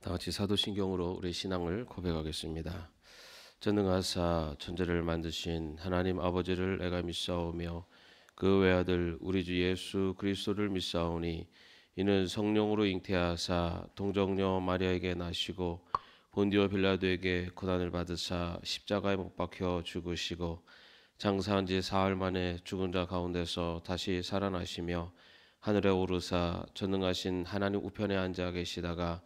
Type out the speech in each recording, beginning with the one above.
다 같이 사도신경으로 우리 신앙을 고백하겠습니다. 전능하사 천지를 만드신 하나님 아버지를 내가 믿사오며 그 외아들 우리 주 예수 그리스도를 믿사오니 이는 성령으로 잉태하사 동정녀 마리아에게 나시고 본디오 빌라도에게 고난을 받으사 십자가에 못 박혀 죽으시고 장사한 지 사흘 만에 죽은 자 가운데서 다시 살아나시며 하늘에 오르사 전능하신 하나님 우편에 앉아 계시다가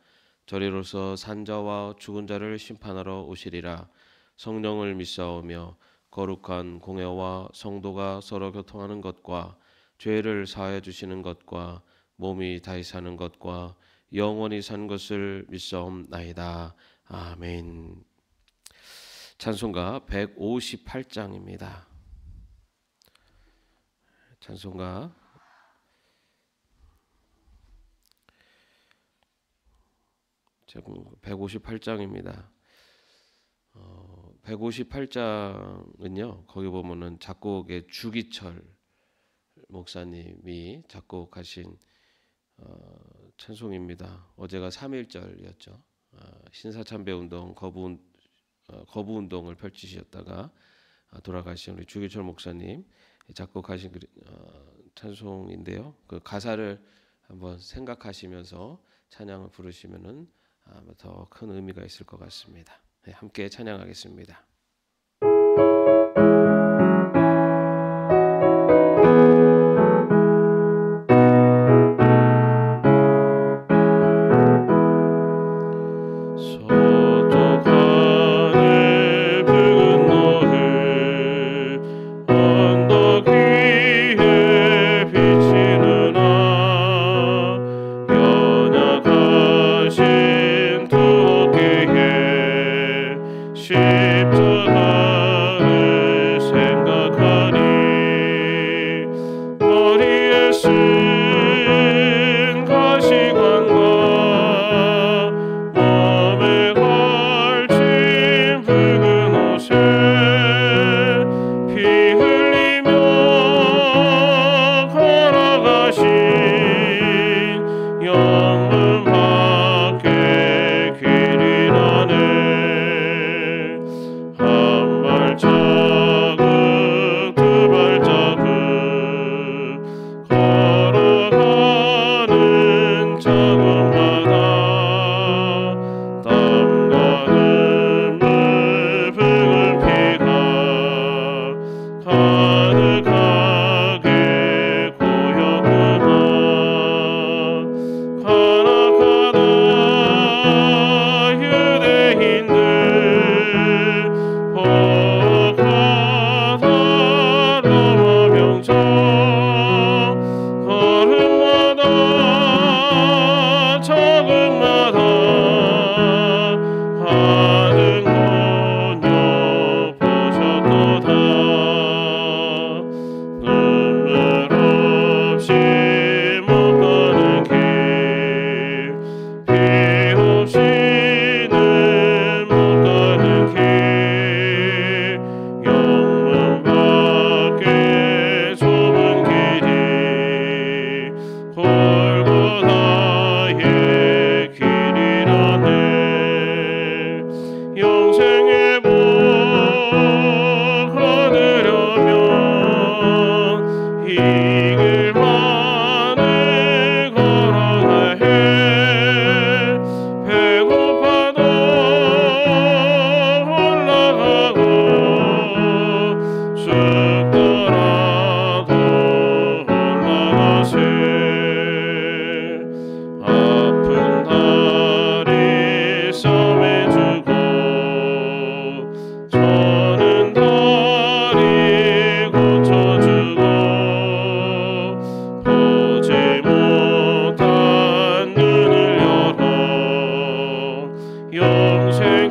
저리로서 산자와 죽은 자를 심판하러 오시리라. 성령을 믿사오며 거룩한 공회와 성도가 서로 교통하는 것과 죄를 사하여 주시는 것과 몸이 다시 사는 것과 영원히 산 것을 믿사옵나이다. 아멘. 찬송가 158장입니다. 찬송가 158장입니다. 158장은요, 거기 보면은 작곡의 주기철 목사님이 작곡하신 찬송입니다. 어제가 3.1절이었죠. 신사참배운동 거부운동을 펼치셨다가 돌아가신 우리 주기철 목사님 작곡하신 찬송인데요. 그 가사를 한번 생각하시면서 찬양을 부르시면은 더 큰 의미가 있을 것 같습니다. 네, 함께 찬양하겠습니다. 가시관과 몸에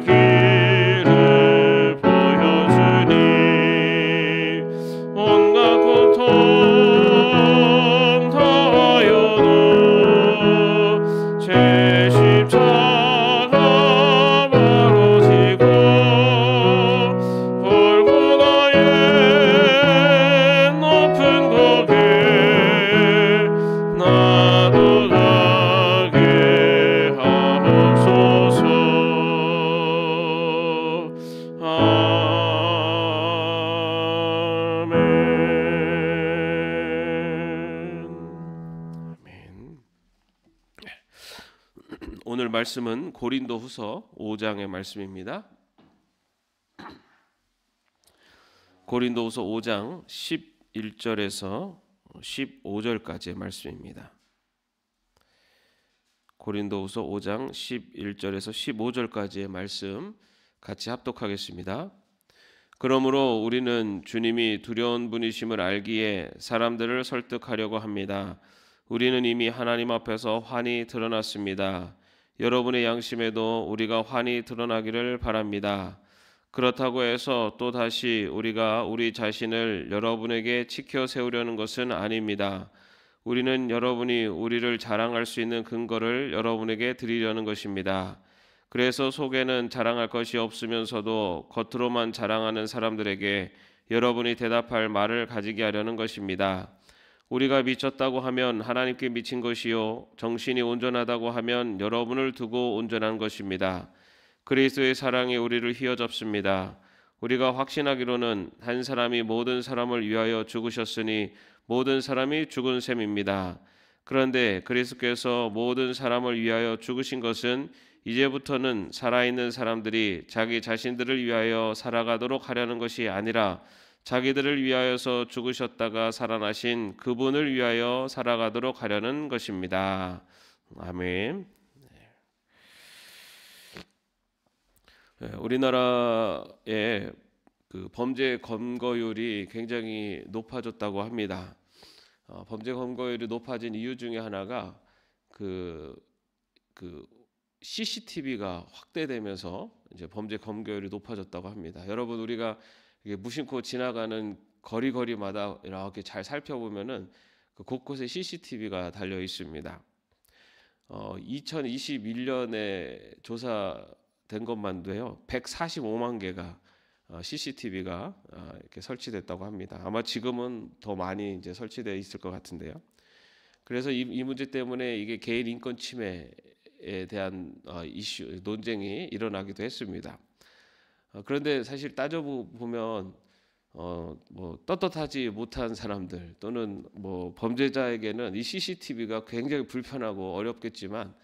길을 보여주니 온갖 고통 다하여도 제 십자가 멀어지고 골고다의 높은 곳에 나도 가게 하옵소서. 아멘. 오늘 말씀은 고린도후서 5장의 말씀입니다. 고린도후서 5장 11절에서 15절까지의 말씀입니다. 고린도후서 5장 11절에서 15절까지의 말씀 같이 합독하겠습니다. 그러므로 우리는 주님이 두려운 분이심을 알기에 사람들을 설득하려고 합니다. 우리는 이미 하나님 앞에서 환히 드러났습니다. 여러분의 양심에도 우리가 환히 드러나기를 바랍니다. 그렇다고 해서 또다시 우리가 우리 자신을 여러분에게 지켜 세우려는 것은 아닙니다. 우리는 여러분이 우리를 자랑할 수 있는 근거를 여러분에게 드리려는 것입니다. 그래서 속에는 자랑할 것이 없으면서도 겉으로만 자랑하는 사람들에게 여러분이 대답할 말을 가지게 하려는 것입니다. 우리가 미쳤다고 하면 하나님께 미친 것이요, 정신이 온전하다고 하면 여러분을 두고 온전한 것입니다. 그리스도의 사랑이 우리를 휘어잡습니다. 우리가 확신하기로는 한 사람이 모든 사람을 위하여 죽으셨으니 모든 사람이 죽은 셈입니다. 그런데 그리스도께서 모든 사람을 위하여 죽으신 것은 이제부터는 살아있는 사람들이 자기 자신들을 위하여 살아가도록 하려는 것이 아니라 자기들을 위하여서 죽으셨다가 살아나신 그분을 위하여 살아가도록 하려는 것입니다. 아멘. 우리나라의 그 범죄 검거율이 굉장히 높아졌다고 합니다. 범죄 검거율이 높아진 이유 중에 하나가 그 CCTV가 확대되면서 이제 범죄 검거율이 높아졌다고 합니다. 여러분, 우리가 무심코 지나가는 거리마다 이렇게 잘 살펴보면은 그 곳곳에 CCTV가 달려 있습니다. 2021년에 조사된 것만도요 145만 개가 CCTV가 이렇게 설치됐다고 합니다. 아마 지금은 더 많이 이제 설치되어 있을 것 같은데요. 그래서 이 문제 때문에 이게 개인 인권 침해에 대한 이슈 논쟁이 일어나기도 했습니다. 그런데 사실 따져보면 뭐 떳떳하지 못한 사람들 또는 뭐 범죄자에게는 이 CCTV가 굉장히 불편하고 어렵겠지만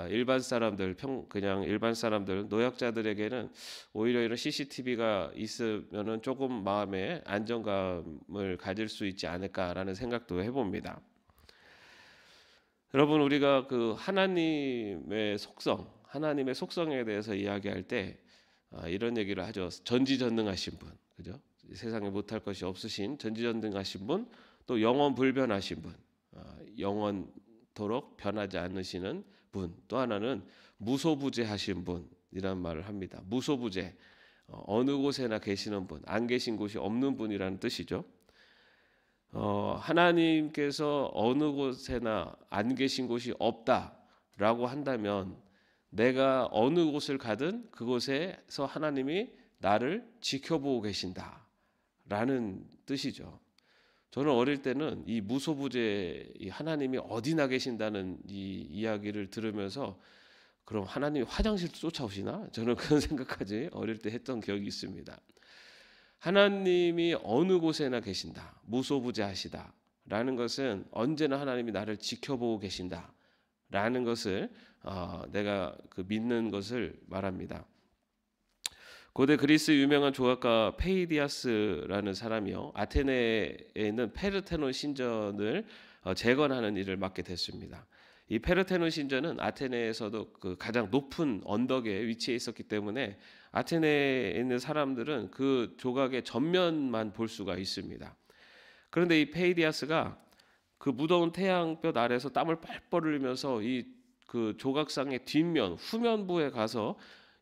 일반 사람들 그냥 일반 사람들 노약자들에게는 오히려 이런 CCTV가 있으면은 조금 마음에 안정감을 가질 수 있지 않을까라는 생각도 해봅니다. 여러분, 우리가 그 하나님의 속성에 대해서 이야기할 때 이런 얘기를 하죠. 전지전능하신 분, 그죠? 세상에 못할 것이 없으신 전지전능하신 분, 또 영원불변하신 분, 영원토록 변하지 않으시는 분, 또 하나는 무소부재하신 분이란 말을 합니다. 무소부재, 어느 곳에나 계시는 분, 안 계신 곳이 없는 분이라는 뜻이죠. 하나님께서 어느 곳에나 안 계신 곳이 없다라고 한다면 내가 어느 곳을 가든 그곳에서 하나님이 나를 지켜보고 계신다라는 뜻이죠. 저는 어릴 때는 이 무소부재 하나님이 어디나 계신다는 이 이야기를 들으면서 그럼 하나님이 화장실 쫓아오시나? 저는 그런 생각까지 어릴 때 했던 기억이 있습니다. 하나님이 어느 곳에나 계신다, 무소부재하시다라는 것은 언제나 하나님이 나를 지켜보고 계신다라는 것을 내가 믿는 것을 말합니다. 고대 그리스 유명한 조각가 페이디아스라는 사람이요, 아테네에 있는 페르테논 신전을 재건하는 일을 맡게 됐습니다. 이 페르테논 신전은 아테네에서도 그 가장 높은 언덕에 위치해 있었기 때문에 아테네에 있는 사람들은 그 조각의 전면만 볼 수가 있습니다. 그런데 이 페이디아스가 그 무더운 태양볕 아래서 땀을 뻘뻘 흘리면서 이 그 조각상의 뒷면 후면부에 가서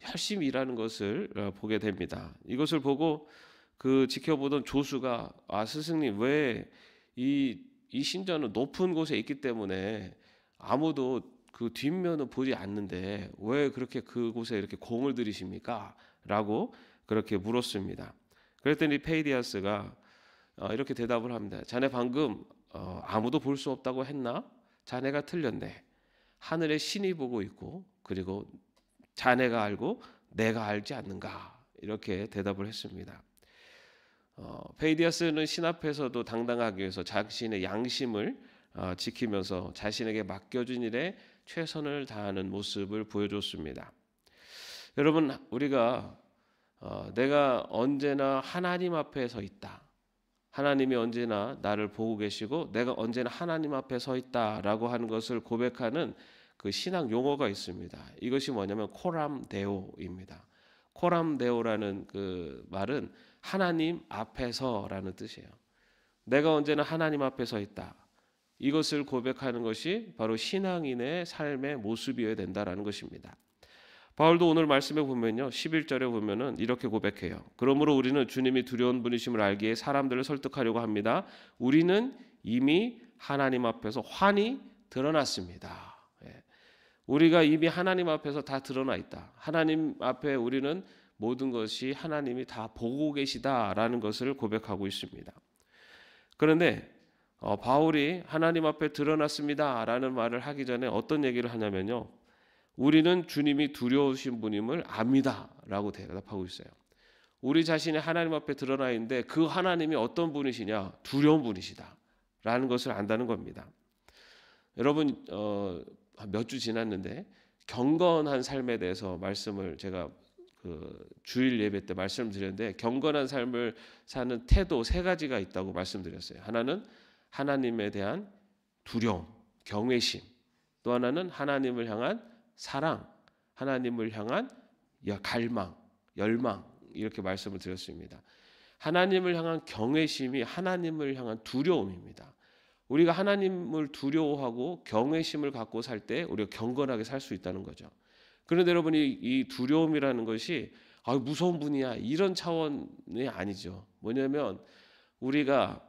열심히 일하는 것을 보게 됩니다. 이것을 보고 그 지켜보던 조수가 스승님 왜 이 신전은 높은 곳에 있기 때문에 아무도 그 뒷면은 보지 않는데 왜 그렇게 그곳에 이렇게 공을 들이십니까? 라고 그렇게 물었습니다. 그랬더니 페이디아스가 이렇게 대답을 합니다. 자네 방금 아무도 볼 수 없다고 했나? 자네가 틀렸네. 하늘의 신이 보고 있고 그리고 자네가 알고 내가 알지 않는가? 이렇게 대답을 했습니다. 페이디아스는 신 앞에서도 당당하기 위해서 자신의 양심을 지키면서 자신에게 맡겨진 일에 최선을 다하는 모습을 보여줬습니다. 여러분, 우리가 내가 언제나 하나님 앞에 서 있다. 하나님이 언제나 나를 보고 계시고 내가 언제나 하나님 앞에 서 있다라고 하는 것을 고백하는 그 신학 용어가 있습니다. 이것이 뭐냐면 코람데오입니다. 코람데오라는 그 말은 하나님 앞에서라는 뜻이에요. 내가 언제나 하나님 앞에 서 있다. 이것을 고백하는 것이 바로 신앙인의 삶의 모습이어야 된다라는 것입니다. 바울도 오늘 말씀에 보면요, 11절에 보면은 이렇게 고백해요. 그러므로 우리는 주님이 두려운 분이심을 알기에 사람들을 설득하려고 합니다. 우리는 이미 하나님 앞에서 환히 드러났습니다. 우리가 이미 하나님 앞에서 다 드러나 있다. 하나님 앞에 우리는 모든 것이 하나님이 다 보고 계시다라는 것을 고백하고 있습니다. 그런데 바울이 하나님 앞에 드러났습니다라는 말을 하기 전에 어떤 얘기를 하냐면요. 우리는 주님이 두려우신 분임을 압니다라고 대답하고 있어요. 우리 자신이 하나님 앞에 드러나 있는데 그 하나님이 어떤 분이시냐? 두려운 분이시다라는 것을 안다는 겁니다. 여러분 몇 주 지났는데 경건한 삶에 대해서 말씀을 제가 그 주일 예배 때 말씀드렸는데 경건한 삶을 사는 태도 세 가지가 있다고 말씀드렸어요. 하나는 하나님에 대한 두려움, 경외심. 또 하나는 하나님을 향한 사랑, 하나님을 향한 갈망, 열망 이렇게 말씀을 드렸습니다. 하나님을 향한 경외심이 하나님을 향한 두려움입니다. 우리가 하나님을 두려워하고 경외심을 갖고 살 때 우리가 경건하게 살 수 있다는 거죠. 그런데 여러분이 이 두려움이라는 것이 무서운 분이야 이런 차원이 아니죠. 뭐냐면 우리가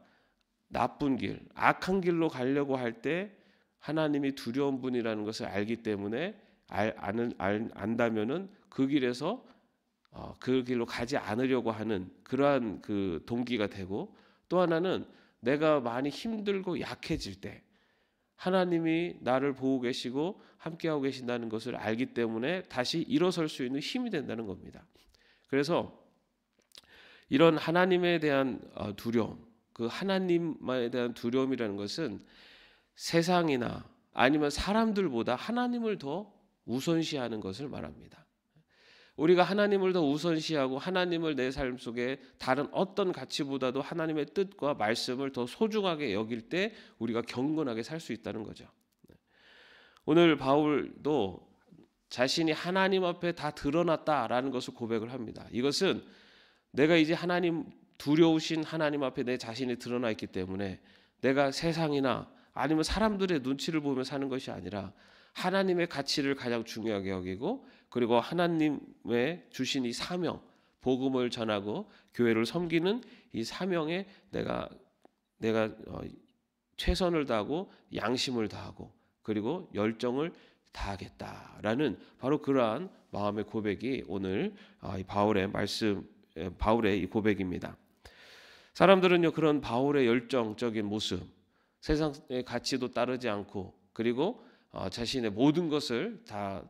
나쁜 길, 악한 길로 가려고 할 때 하나님이 두려운 분이라는 것을 알기 때문에 안다면은 그 길에서 그 길로 가지 않으려고 하는 그러한 그 동기가 되고, 또 하나는 내가 많이 힘들고 약해질 때 하나님이 나를 보고 계시고 함께하고 계신다는 것을 알기 때문에 다시 일어설 수 있는 힘이 된다는 겁니다. 그래서 이런 하나님에 대한 두려움, 그 하나님에 대한 두려움이라는 것은 세상이나 아니면 사람들보다 하나님을 더 우선시하는 것을 말합니다. 우리가 하나님을 더 우선시하고 하나님을 내 삶 속에 다른 어떤 가치보다도 하나님의 뜻과 말씀을 더 소중하게 여길 때 우리가 경건하게 살 수 있다는 거죠. 오늘 바울도 자신이 하나님 앞에 다 드러났다라는 것을 고백을 합니다. 이것은 내가 이제 하나님 두려우신 하나님 앞에 내 자신이 드러나 있기 때문에 내가 세상이나 아니면 사람들의 눈치를 보며 사는 것이 아니라 하나님의 가치를 가장 중요하게 여기고, 그리고 하나님의 주신 이 사명, 복음을 전하고 교회를 섬기는 이 사명에 내가 최선을 다하고 양심을 다하고 그리고 열정을 다하겠다라는 바로 그러한 마음의 고백이 오늘 바울의 이 고백입니다. 사람들은요, 그런 바울의 열정적인 모습, 세상의 가치도 따르지 않고 그리고 자신의 모든 것을 다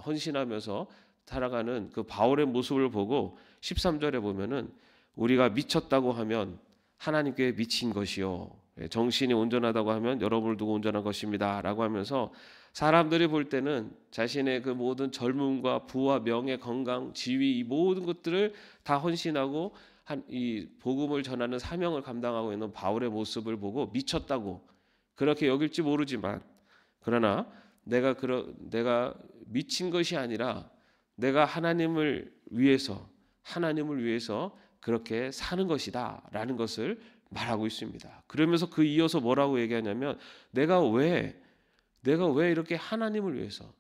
헌신하면서 살아가는 그 바울의 모습을 보고 13절에 보면은 우리가 미쳤다고 하면 하나님께 미친 것이요, 정신이 온전하다고 하면 여러분을 두고 온전한 것입니다 라고 하면서 사람들이 볼 때는 자신의 그 모든 젊음과 부와 명예, 건강, 지위 이 모든 것들을 다 헌신하고 이 복음을 전하는 사명을 감당하고 있는 바울의 모습을 보고 미쳤다고 그렇게 여길지 모르지만, 그러나 내가 미친 것이 아니라 내가 하나님을 위해서 그렇게 사는 것이다라는 것을 말하고 있습니다. 그러면서 그 이어서 뭐라고 얘기하냐면 내가 왜 이렇게 하나님을 위해서,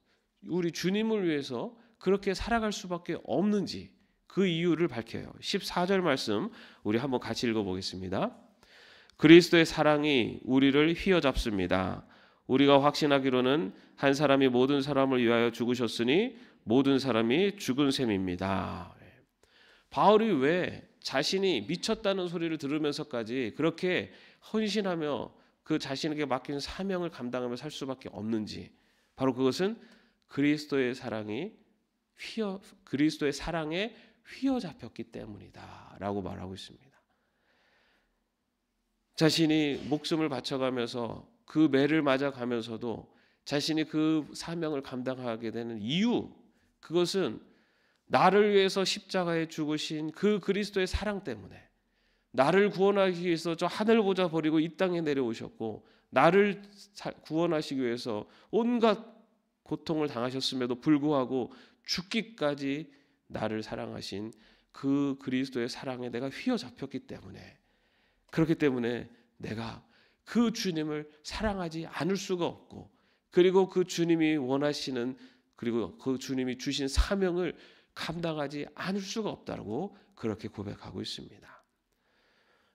우리 주님을 위해서 그렇게 살아갈 수밖에 없는지 그 이유를 밝혀요. 14절 말씀 우리 한번 같이 읽어보겠습니다. 그리스도의 사랑이 우리를 휘어잡습니다. 우리가 확신하기로는 한 사람이 모든 사람을 위하여 죽으셨으니 모든 사람이 죽은 셈입니다. 바울이 왜 자신이 미쳤다는 소리를 들으면서까지 그렇게 헌신하며 그 자신에게 맡긴 사명을 감당하며 살 수밖에 없는지, 바로 그것은 그리스도의 사랑에 휘어잡혔기 때문이다라고 말하고 있습니다. 자신이 목숨을 바쳐가면서 그 매를 맞아가면서도 자신이 그 사명을 감당하게 되는 이유, 그것은 나를 위해서 십자가에 죽으신 그 그리스도의 사랑 때문에, 나를 구원하기 위해서 저 하늘 보좌 버리고 이 땅에 내려오셨고 나를 구원하시기 위해서 온갖 고통을 당하셨음에도 불구하고 죽기까지 나를 사랑하신 그 그리스도의 사랑에 내가 휘어잡혔기 때문에, 그렇기 때문에 내가 그 주님을 사랑하지 않을 수가 없고, 그리고 그 주님이 원하시는, 그리고 그 주님이 주신 사명을 감당하지 않을 수가 없다고 그렇게 고백하고 있습니다.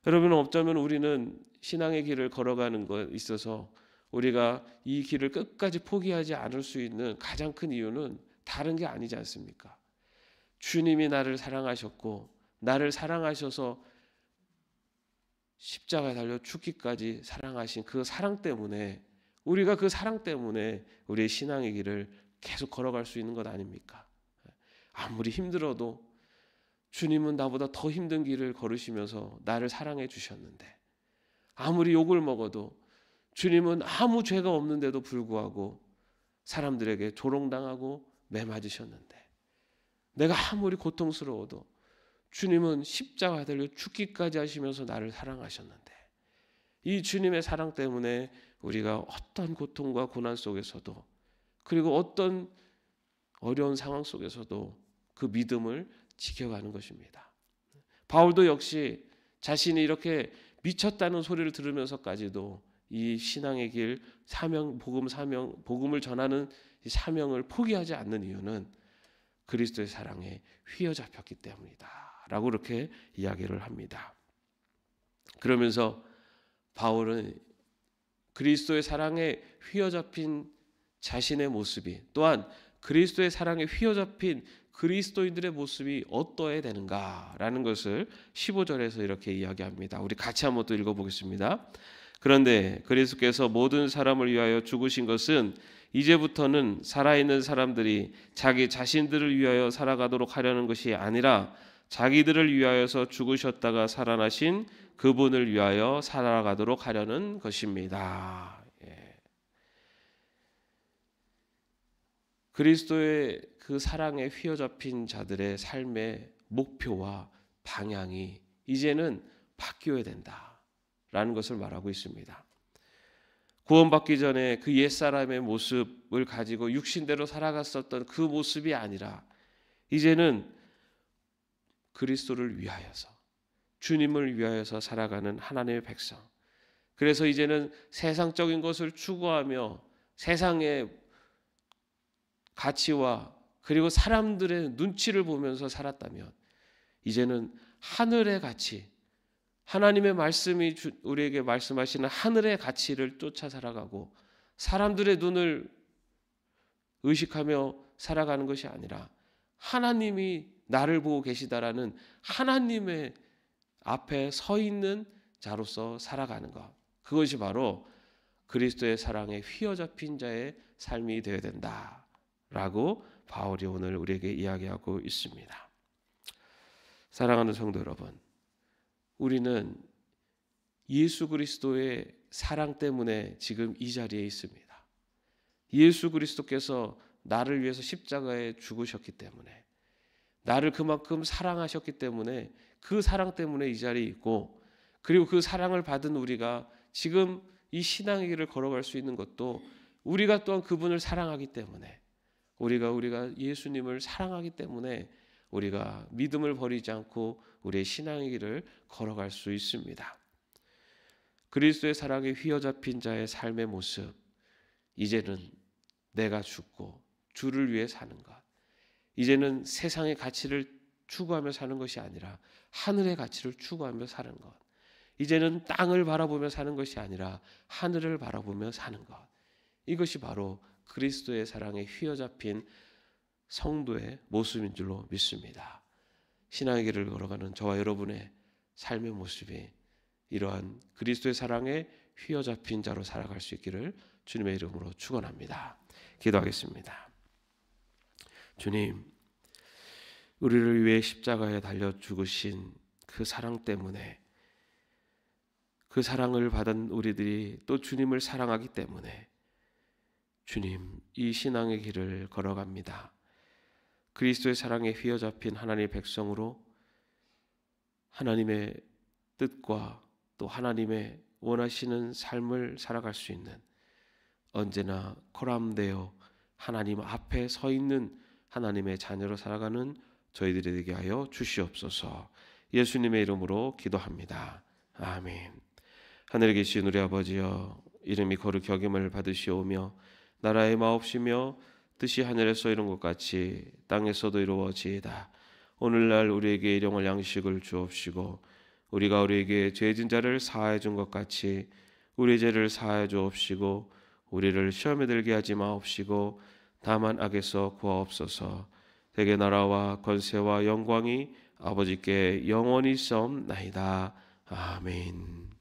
여러분, 어쩌면 우리는 신앙의 길을 걸어가는 것에 있어서 우리가 이 길을 끝까지 포기하지 않을 수 있는 가장 큰 이유는 다른 게 아니지 않습니까? 주님이 나를 사랑하셨고 나를 사랑하셔서 십자가에 달려 죽기까지 사랑하신 그 사랑 때문에, 우리가 그 사랑 때문에 우리의 신앙의 길을 계속 걸어갈 수 있는 것 아닙니까? 아무리 힘들어도 주님은 나보다 더 힘든 길을 걸으시면서 나를 사랑해 주셨는데, 아무리 욕을 먹어도 주님은 아무 죄가 없는데도 불구하고 사람들에게 조롱당하고 매맞으셨는데, 내가 아무리 고통스러워도 주님은 십자가에 달려 죽기까지 하시면서 나를 사랑하셨는데, 이 주님의 사랑 때문에 우리가 어떤 고통과 고난 속에서도, 그리고 어떤 어려운 상황 속에서도 그 믿음을 지켜가는 것입니다. 바울도 역시 자신이 이렇게 미쳤다는 소리를 들으면서까지도 이 신앙의 길, 복음을 전하는 이 사명을 포기하지 않는 이유는 그리스도의 사랑에 휘어잡혔기 때문이다라고 이렇게 이야기를 합니다. 그러면서 바울은 그리스도의 사랑에 휘어잡힌 자신의 모습이, 또한 그리스도의 사랑에 휘어잡힌 그리스도인들의 모습이 어떠해야 되는가라는 것을 15절에서 이렇게 이야기합니다. 우리 같이 한번 또 읽어보겠습니다. 그런데 그리스도께서 모든 사람을 위하여 죽으신 것은 이제부터는 살아있는 사람들이 자기 자신들을 위하여 살아가도록 하려는 것이 아니라 자기들을 위하여서 죽으셨다가 살아나신 그분을 위하여 살아가도록 하려는 것입니다. 그리스도의 그 사랑에 휘어잡힌 자들의 삶의 목표와 방향이 이제는 바뀌어야 된다라는 것을 말하고 있습니다. 구원받기 전에 그 옛사람의 모습을 가지고 육신대로 살아갔었던 그 모습이 아니라 이제는 그리스도를 위하여서, 주님을 위하여서 살아가는 하나님의 백성. 그래서 이제는 세상적인 것을 추구하며 세상의 가치와 그리고 사람들의 눈치를 보면서 살았다면, 이제는 하늘의 가치, 하나님의 말씀이 우리에게 말씀하시는 하늘의 가치를 쫓아 살아가고 사람들의 눈을 의식하며 살아가는 것이 아니라 하나님이 나를 보고 계시다라는 하나님의 앞에 서 있는 자로서 살아가는 것, 그것이 바로 그리스도의 사랑에 휘어잡힌 자의 삶이 되어야 된다라고 바울이 오늘 우리에게 이야기하고 있습니다. 사랑하는 성도 여러분, 우리는 예수 그리스도의 사랑 때문에 지금 이 자리에 있습니다. 예수 그리스도께서 나를 위해서 십자가에 죽으셨기 때문에, 나를 그만큼 사랑하셨기 때문에, 그 사랑 때문에 이 자리에 있고, 그리고 그 사랑을 받은 우리가 지금 이 신앙의 길을 걸어갈 수 있는 것도 우리가 또한 그분을 사랑하기 때문에, 우리가 예수님을 사랑하기 때문에 우리가 믿음을 버리지 않고 우리의 신앙의 길을 걸어갈 수 있습니다. 그리스도의 사랑에 휘어잡힌 자의 삶의 모습, 이제는 내가 죽고 주를 위해 사는 것, 이제는 세상의 가치를 추구하며 사는 것이 아니라 하늘의 가치를 추구하며 사는 것. 이제는 땅을 바라보며 사는 것이 아니라 하늘을 바라보며 사는 것. 이것이 바로 그리스도의 사랑에 휘어잡힌 성도의 모습인 줄로 믿습니다. 신앙의 길을 걸어가는 저와 여러분의 삶의 모습이 이러한 그리스도의 사랑에 휘어잡힌 자로 살아갈 수 있기를 주님의 이름으로 축원합니다. 기도하겠습니다. 주님, 우리를 위해 십자가에 달려 죽으신 그 사랑 때문에, 그 사랑을 받은 우리들이 또 주님을 사랑하기 때문에 주님, 이 신앙의 길을 걸어갑니다. 그리스도의 사랑에 휘어잡힌 하나님의 백성으로 하나님의 뜻과 또 하나님의 원하시는 삶을 살아갈 수 있는, 언제나 코람되어 하나님 앞에 서 있는 하나님의 자녀로 살아가는 저희들이 되게 하여 주시옵소서. 예수님의 이름으로 기도합니다. 아멘. 하늘에 계신 우리 아버지여, 이름이 거룩히 여김을 받으시오며 나라의 마옵시며 뜻이 하늘에서 이룬 것 같이 땅에서도 이루어지이다. 오늘날 우리에게 일용할 양식을 주옵시고 우리가 우리에게 죄진 자를 사하여 준 것 같이 우리 죄를 사하여 주옵시고 우리를 시험에 들게 하지 마옵시고 다만 악에서 구하옵소서. 대개 나라와 권세와 영광이 아버지께 영원히 있사옵나이다. 아멘.